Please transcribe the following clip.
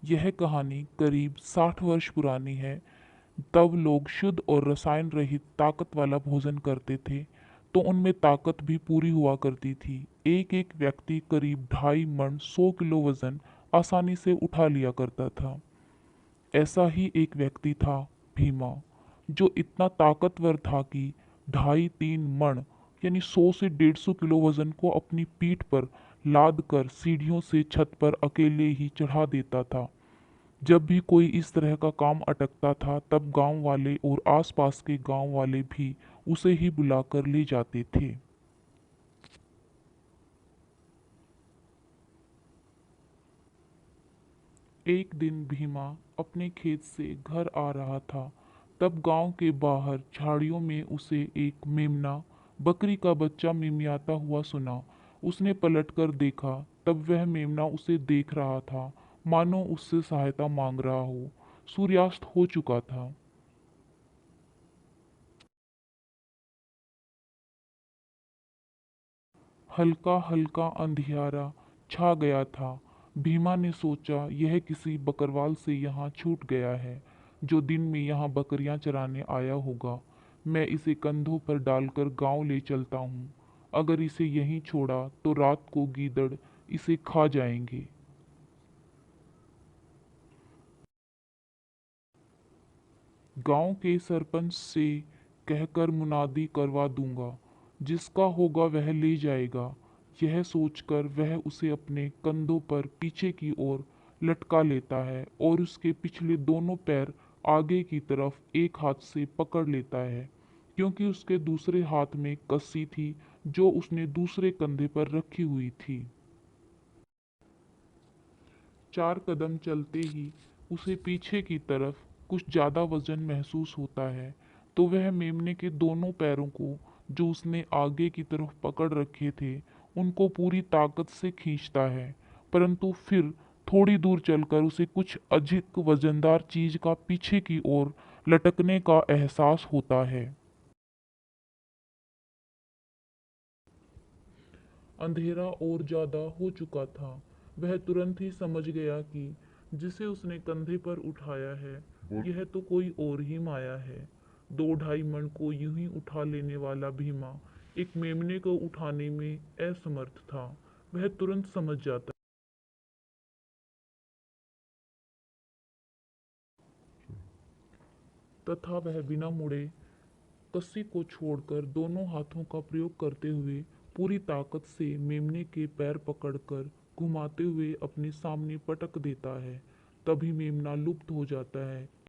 यह कहानी करीब 60 वर्ष पुरानी है। तब लोग शुद्ध और रसायन रहित ताकत वाला भोजन करते थे, तो उनमें ताकत भी पूरी हुआ करती थी। एक एक व्यक्ति करीब 2.5 मण 100 किलो वजन आसानी से उठा लिया करता था। ऐसा ही एक व्यक्ति था, भीमा, जो इतना ताकतवर था कि 2.5-3 मण यानी 100 से 150 किलो वजन को अपनी पीठ पर लाद कर सीढ़ियों से छत पर अकेले ही चढ़ा देता था। जब भी कोई इस तरह का काम अटकता था, तब गांव वाले और आसपास के गांव वाले भी उसे ही बुलाकर ले जाते थे। एक दिन भीमा अपने खेत से घर आ रहा था। तब गांव के बाहर झाड़ियों में उसे एक मेमना बकरी का बच्चा मिमियाता हुआ सुना। उसने पलटकर देखा, तब वह मेमना उसे देख रहा था, मानो उससे सहायता मांग रहा हो। सूर्यास्त हो चुका था। हल्का हल्का अंधियारा छा गया था। भीमा ने सोचा, यह किसी बकरवाल से यहाँ छूट गया है, जो दिन में यहाँ बकरियां चराने आया होगा। मैं इसे कंधों पर डालकर गांव ले चलता हूँ। अगर इसे यहीं छोड़ा तो रात को गीदड़ इसे खा जाएंगे। गांव के सरपंच से कहकर मुनादी करवा दूंगा, जिसका होगा वह ले जाएगा। यह सोचकर वह उसे अपने कंधों पर पीछे की ओर लटका लेता है और उसके पिछले दोनों पैर आगे की तरफ एक हाथ से पकड़ लेता है, क्योंकि उसके दूसरे हाथ में कस्सी थी जो उसने दूसरे कंधे पर रखी हुई थी। 4 कदम चलते ही उसे पीछे की तरफ कुछ ज्यादा वजन महसूस होता है, तो वह मेमने के दोनों पैरों को, जो उसने आगे की तरफ पकड़ रखे थे, उनको पूरी ताकत से खींचता है। परंतु फिर थोड़ी दूर चलकर उसे कुछ अधिक वजनदार चीज का पीछे की ओर लटकने का एहसास होता है। अंधेरा और ज्यादा हो चुका था। वह तुरंत ही समझ गया कि जिसे उसने कंधे पर उठाया है, यह तो कोई और ही माया है। 2-2.5 मण को यूं ही उठा लेने वाला भीमा एक मेमने को उठाने में असमर्थ था। वह तुरंत समझ जाता तथा वह बिना मुड़े कस्सी को छोड़कर दोनों हाथों का प्रयोग करते हुए पूरी ताकत से मेमने के पैर पकड़कर घुमाते हुए अपने सामने पटक देता है। तभी मेमना लुप्त हो जाता है।